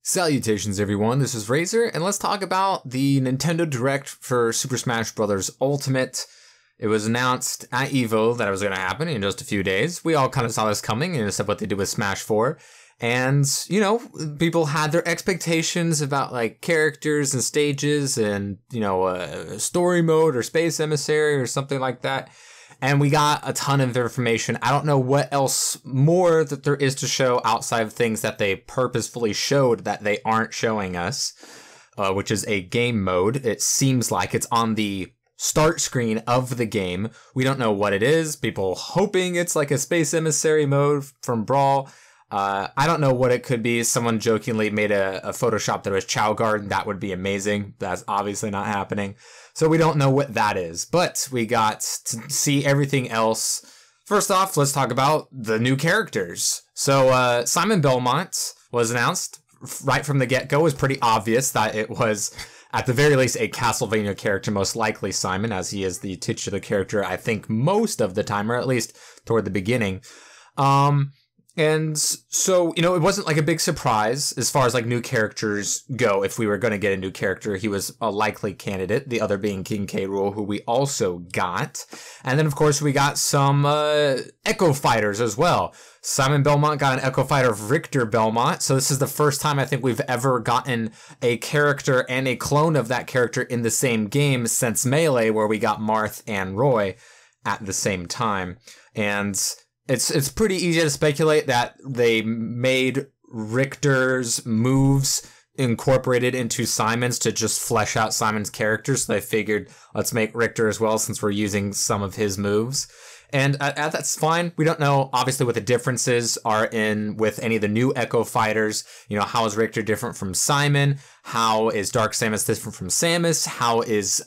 Salutations everyone, this is Razor, and let's talk about the Nintendo Direct for Super Smash Bros. Ultimate. It was announced at EVO that it was going to happen in just a few days. We all kind of saw this coming, and it's what they did with Smash 4. And, you know, people had their expectations about, like, characters and stages and, you know, story mode or Space Emissary or something like that. And we got a ton of information. I don't know what else more that there is to show outside of things that they purposefully showed that they aren't showing us, which is a game mode. It seems like it's on the start screen of the game. We don't know what it is. People hoping it's like a Space Emissary mode from Brawl. I don't know what it could be. Someone jokingly made a Photoshop that was Chow Garden. That would be amazing. That's obviously not happening. So we don't know what that is, but we got to see everything else. First off, let's talk about the new characters. So Simon Belmont was announced right from the get-go. It was pretty obvious that it was, at the very least, a Castlevania character, most likely Simon, as he is the titular character, I think, most of the time, or at least toward the beginning. And so, you know, it wasn't like a big surprise as far as like new characters go. If we were going to get a new character, he was a likely candidate, the other being King K. Rool, who we also got. And then, of course, we got some Echo Fighters as well. Simon Belmont got an Echo Fighter of Richter Belmont. So this is the first time I think we've ever gotten a character and a clone of that character in the same game since Melee, where we got Marth and Roy at the same time. And it's pretty easy to speculate that they made Richter's moves incorporated into Simon's to just flesh out Simon's character. So they figured, let's make Richter as well since we're using some of his moves. And that's fine. We don't know, obviously, what the differences are in with any of the new Echo Fighters. You know, how is Richter different from Simon? How is Dark Samus different from Samus? How is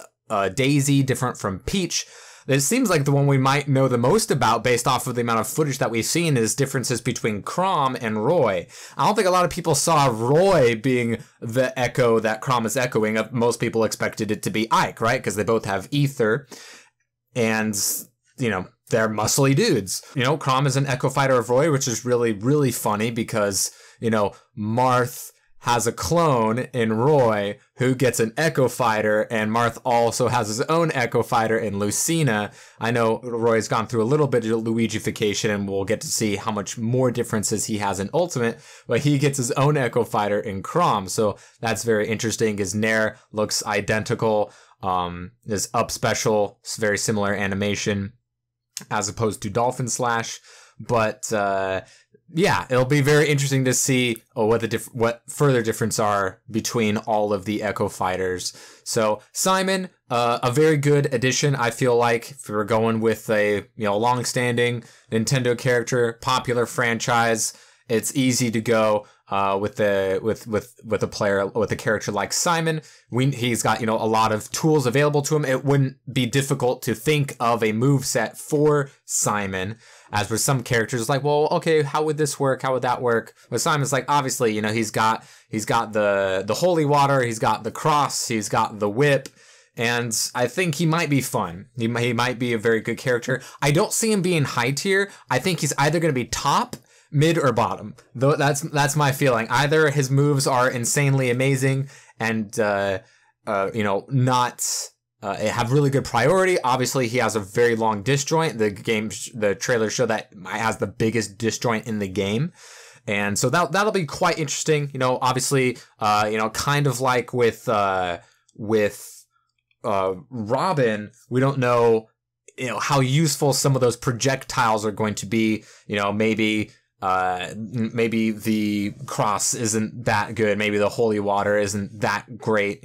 Daisy different from Peach? It seems like the one we might know the most about based off of the amount of footage that we've seen is differences between Chrom and Roy. I don't think a lot of people saw Roy being the echo that Chrom is echoing. Most people expected it to be Ike, right? Because they both have ether and, you know, they're muscly dudes. You know, Chrom is an Echo Fighter of Roy, which is really, really funny because, you know, Marth has a clone in Roy who gets an Echo Fighter, and Marth also has his own Echo Fighter in Lucina. I know Roy's gone through a little bit of Luigification, and we'll get to see how much more differences he has in Ultimate, but he gets his own Echo Fighter in Chrom, so that's very interesting. His Nair looks identical. His up special is very similar animation as opposed to Dolphin Slash, but yeah, it'll be very interesting to see what further difference are between all of the Echo Fighters. So Simon, a very good addition, I feel like, if we're going with a long-standing Nintendo character, popular franchise. It's easy to go with a player with a character like Simon. He's got a lot of tools available to him. It wouldn't be difficult to think of a move set for Simon. As with some characters, like, well, okay, how would this work? How would that work? With Simon's like, obviously, he's got the holy water, he's got the cross, he's got the whip, and I think he might be fun. He might be a very good character. I don't see him being high tier. I think he's either going to be top, mid, or bottom. Though that's my feeling. Either his moves are insanely amazing and have really good priority. Obviously, he has a very long disjoint. The trailer show that has the biggest disjoint in the game. And so that'll be quite interesting. Obviously, kind of like with Robin, we don't know, how useful some of those projectiles are going to be. Maybe the cross isn't that good. Maybe the holy water isn't that great,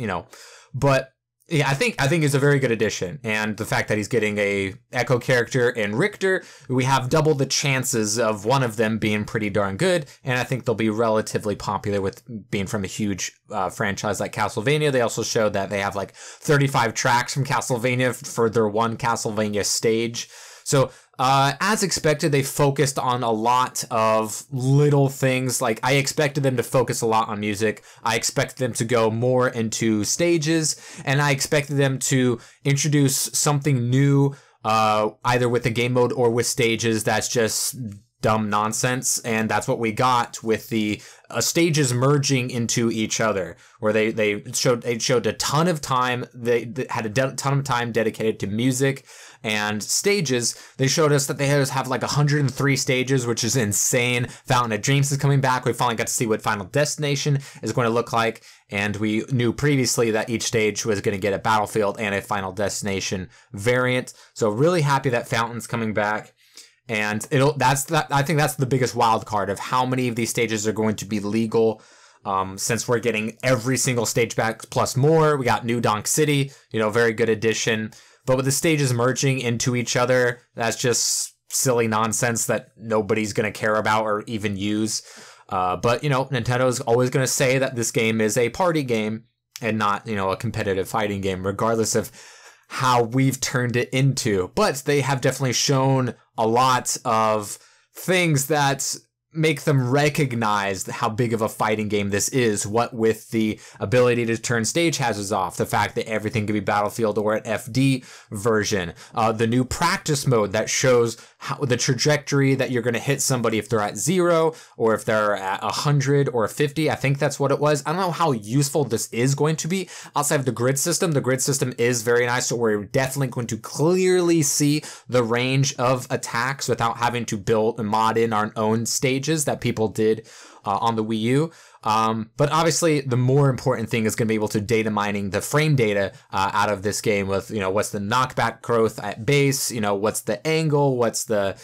but yeah, I think it's a very good addition. And the fact that he's getting a Echo character in Richter, we have double the chances of one of them being pretty darn good. And I think they'll be relatively popular with being from a huge franchise like Castlevania. They also showed that they have like 35 tracks from Castlevania for their one Castlevania stage. So, as expected, they focused on a lot of little things. Like, I expected them to focus a lot on music. I expected them to go more into stages, and I expected them to introduce something new, either with the game mode or with stages that's just dumb nonsense, and that's what we got with the stages merging into each other, where they showed a ton of time. They had a ton of time dedicated to music and stages. They showed us that they have like 103 stages, which is insane. Fountain of Dreams is coming back. We finally got to see what Final Destination is going to look like, and we knew previously that each stage was going to get a Battlefield and a Final Destination variant. So really happy that Fountain's coming back. And I think that's the biggest wild card of how many of these stages are going to be legal. Since we're getting every single stage back plus more. We got New Donk City, very good addition. But with the stages merging into each other, that's just silly nonsense that nobody's going to care about or even use. But Nintendo's always going to say that this game is a party game and not, a competitive fighting game, regardless of how we've turned it into. But they have definitely shown a lot of things that make them recognize how big of a fighting game this is. What with the ability to turn stage hazards off, the fact that everything can be Battlefield or an FD version, the new practice mode that shows the trajectory that you're going to hit somebody if they're at 0 or if they're at 100 or 50. I think that's what it was. I don't know how useful this is going to be outside of the grid system. The grid system is very nice, so we're definitely going to clearly see the range of attacks without having to build and mod in our own stages that people did on the Wii U. But obviously the more important thing is going to be able to data mining the frame data out of this game with, what's the knockback growth at base, what's the angle, what's the,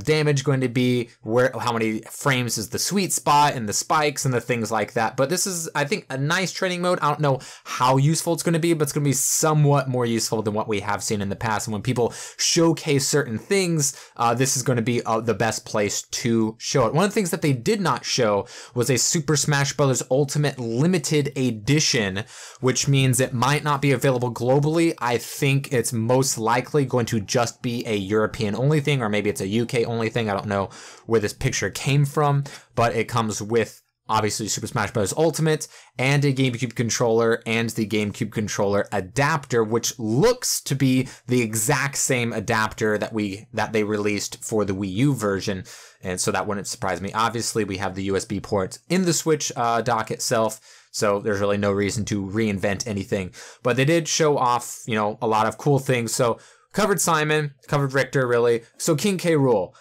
damage going to be, how many frames is the sweet spot and the spikes and the things like that. But this is, I think, a nice training mode. I don't know how useful it's going to be, but it's going to be somewhat more useful than what we have seen in the past. And when people showcase certain things, this is going to be the best place to show it. One of the things that they did not show was a Super Smash Bros. Ultimate Limited Edition, which means it might not be available globally. I think it's most likely going to just be a European only thing, or maybe it's a UK only thing. I don't know where this picture came from, but it comes with obviously Super Smash Bros. Ultimate and a GameCube controller and the GameCube controller adapter, which looks to be the exact same adapter that they released for the Wii U version. And so that wouldn't surprise me. Obviously, we have the USB port in the Switch dock itself, so there's really no reason to reinvent anything. But they did show off, a lot of cool things. So covered Simon, covered Richter, really. So King K. Rool.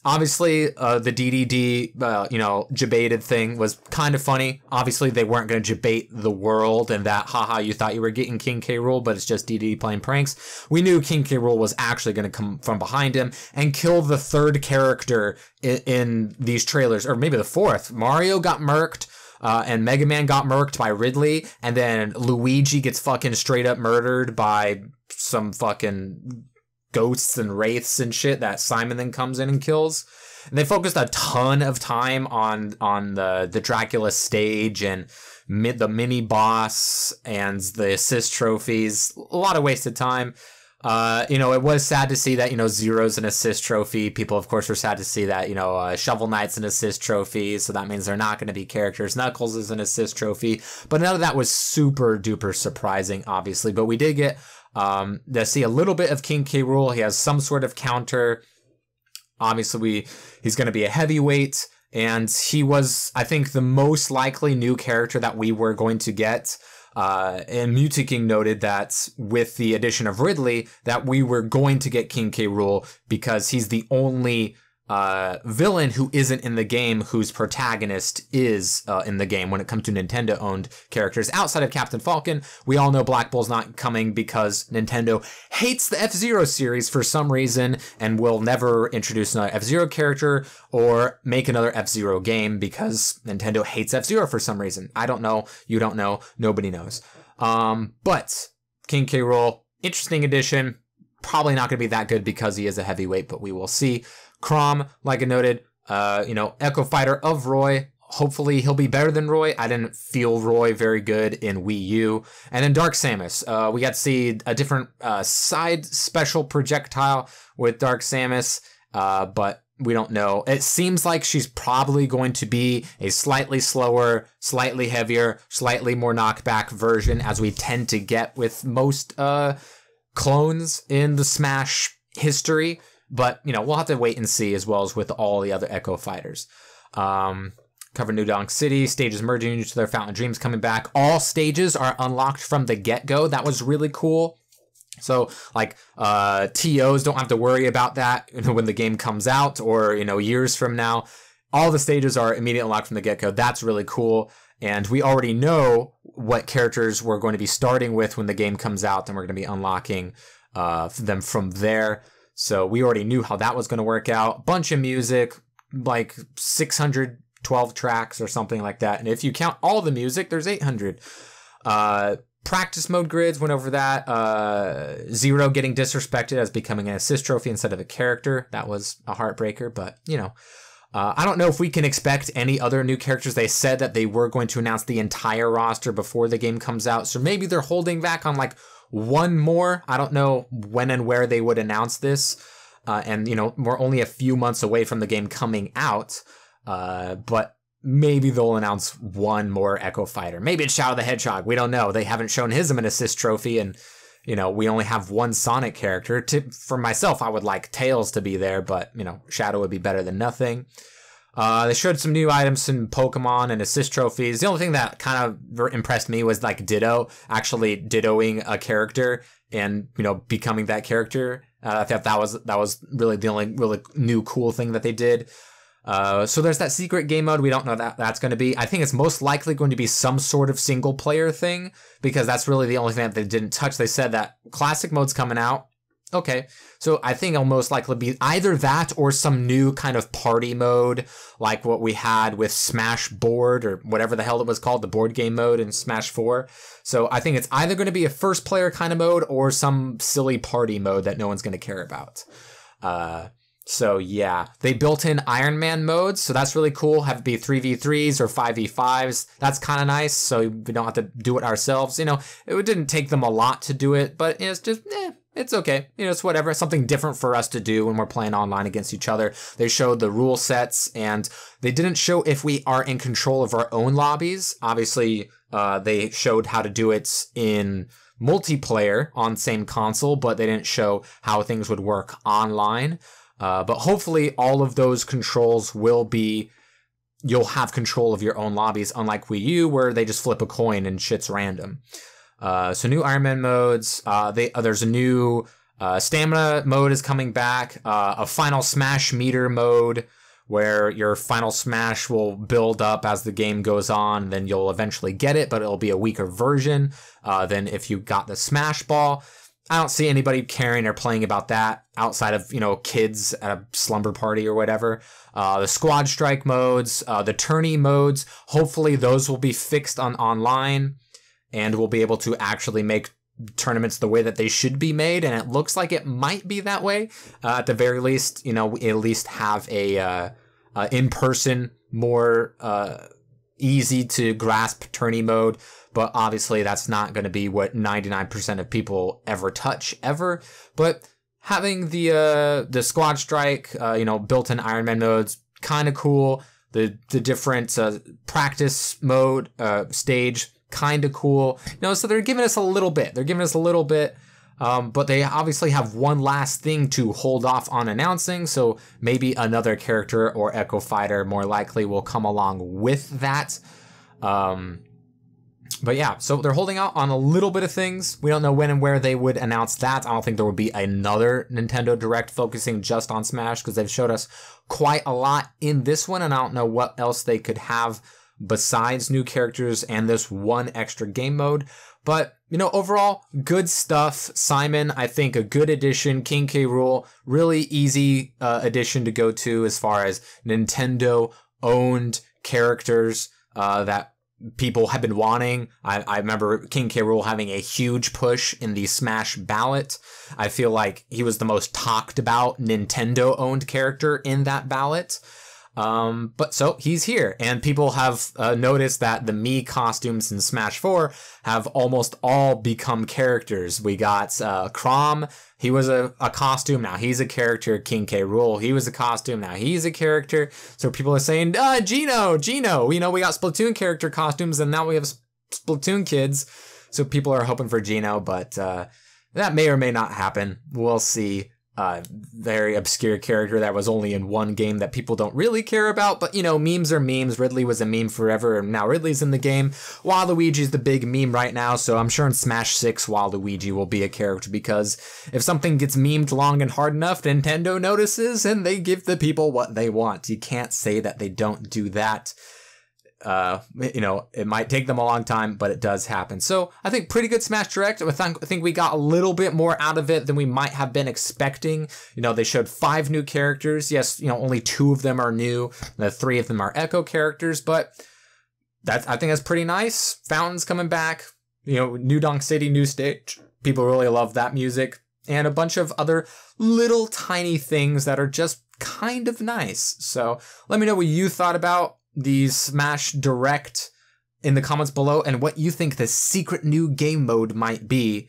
Obviously, the DDD, debated thing was kind of funny. Obviously, they weren't going to debate the world and that, haha, you thought you were getting King K. Rool, but it's just DDD playing pranks. We knew King K. Rool was actually going to come from behind him and kill the third character in these trailers, or maybe the fourth. Mario got murked. And Mega Man got murked by Ridley, and then Luigi gets fucking straight up murdered by some fucking ghosts and wraiths and shit that Simon then comes in and kills. And they focused a ton of time on the Dracula stage and the mini boss and the assist trophies. A lot of wasted time. It was sad to see that, Zero's an assist trophy. People, of course, were sad to see that, Shovel Knight's an assist trophy. So that means they're not going to be characters. Knuckles is an assist trophy. But none of that was super duper surprising, obviously. But we did get to see a little bit of King K. Rool. He has some sort of counter. Obviously, he's going to be a heavyweight. And he was, I think, the most likely new character that we were going to get. And Mutaking noted that with the addition of Ridley, that we were going to get King K. Rool because he's the only villain who isn't in the game whose protagonist is in the game when it comes to Nintendo-owned characters. Outside of Captain Falcon, we all know Black Bull's not coming because Nintendo hates the F-Zero series for some reason and will never introduce another F-Zero character or make another F-Zero game because Nintendo hates F-Zero for some reason. I don't know. You don't know. Nobody knows. But King K. Rool, interesting addition. Probably not going to be that good because he is a heavyweight, but we will see. Chrom, like I noted, Echo Fighter of Roy. Hopefully he'll be better than Roy. I didn't feel Roy very good in Wii U. And then Dark Samus. We got to see a different side special projectile with Dark Samus, but we don't know. It seems like she's probably going to be a slightly slower, slightly heavier, slightly more knockback version, as we tend to get with most clones in the Smash history. But, we'll have to wait and see, as well as with all the other Echo Fighters. Cover New Donk City, stages merging into their Fountain of Dreams coming back. All stages are unlocked from the get-go. That was really cool. So, like, TOs don't have to worry about that when the game comes out or, years from now. All the stages are immediately unlocked from the get-go. That's really cool. And we already know what characters we're going to be starting with when the game comes out, and we're going to be unlocking them from there. So we already knew how that was going to work out. Bunch of music, like 612 tracks or something like that. And if you count all the music, there's 800. Practice mode grids, went over that. Zero getting disrespected as becoming an assist trophy instead of a character. That was a heartbreaker, but, I don't know if we can expect any other new characters. They said that they were going to announce the entire roster before the game comes out. So maybe they're holding back on like one more. I don't know when and where they would announce this. And, we're only a few months away from the game coming out. But maybe they'll announce one more Echo Fighter. Maybe it's Shadow the Hedgehog. We don't know. They haven't shown him an assist trophy, and we only have one Sonic character. For myself, I would like Tails to be there, but, Shadow would be better than nothing. They showed some new items in Pokemon and assist trophies. The only thing that kind of impressed me was like Ditto, actually dittoing a character and, becoming that character. I thought that was really the only really new cool thing that they did. So there's that secret game mode. We don't know that that's going to be. I think it's most likely going to be some sort of single player thing, because that's really the only thing that they didn't touch. They said that classic mode's coming out. Okay, so I think it'll most likely be either that or some new kind of party mode, like what we had with Smash Board or whatever the hell it was called, the board game mode in Smash 4. So I think it's either going to be a first player kind of mode or some silly party mode that no one's going to care about. So yeah, they built in Iron Man modes, so that's really cool. Have it be 3v3s or 5v5s. That's kind of nice, so we don't have to do it ourselves. It didn't take them a lot to do it, but it's just, it's okay. It's whatever. It's something different for us to do when we're playing online against each other. They showed the rule sets, and they didn't show if we are in control of our own lobbies. Obviously, they showed how to do it in multiplayer on same console, but they didn't show how things would work online. But hopefully all of those controls will be, you'll have control of your own lobbies, unlike Wii U, where they just flip a coin and shit's random. So new Iron Man modes, there's a new stamina mode is coming back, a final smash meter mode, where your final smash will build up as the game goes on, then you'll eventually get it, but it'll be a weaker version than if you got the smash ball. I don't see anybody caring or playing about that outside of, kids at a slumber party or whatever. The squad strike modes, the tourney modes, hopefully those will be fixed online, and we'll be able to actually make tournaments the way that they should be made. And it looks like it might be that way. At the very least, we at least have a in-person, more easy to grasp tourney mode. But obviously that's not going to be what 99% of people ever touch ever. But having the squad strike, built-in Iron Man modes, kind of cool. The different practice mode stage, kind of cool. So they're giving us a little bit. But they obviously have one last thing to hold off on announcing. So maybe another character or Echo Fighter more likely will come along with that. But yeah, so they're holding out on a little bit of things. We don't know when and where they would announce that. I don't think there would be another Nintendo Direct focusing just on Smash, because they've showed us quite a lot in this one, and I don't know what else they could have besides new characters and this one extra game mode. But, overall, good stuff. Simon, I think a good addition. King K. Rool, really easy addition to go to as far as Nintendo-owned characters that people have been wanting. I remember King K. Rool having a huge push in the Smash ballot. I feel like he was the most talked about Nintendo-owned character in that ballot. But so he's here, and people have noticed that the Mii costumes in Smash 4 have almost all become characters. We got Chrom. He was a costume, now he's a character. King K. Rool, he was a costume, now he's a character. So people are saying, Gino. We got Splatoon character costumes, and now we have Splatoon kids. So people are hoping for Gino, but that may or may not happen. We'll see. very obscure character that was only in one game that people don't really care about, but you know, memes are memes. Ridley was a meme forever, and now Ridley's in the game. Waluigi's the big meme right now, so I'm sure in Smash 6 Waluigi will be a character, because if something gets memed long and hard enough, Nintendo notices and they give the people what they want. You can't say that they don't do that. You know, it might take them a long time, but it does happen. So I think pretty good Smash Direct. I think we got a little bit more out of it than we might have been expecting. You know, they showed 5 new characters. Yes, you know, only 2 of them are new. The 3 of them are Echo characters, but I think that's pretty nice. Fountain's coming back. You know, New Donk City, new stage. People really love that music. And a bunch of other little tiny things that are just kind of nice. So let me know what you thought about the Smash Direct in the comments below, and what you think the secret new game mode might be.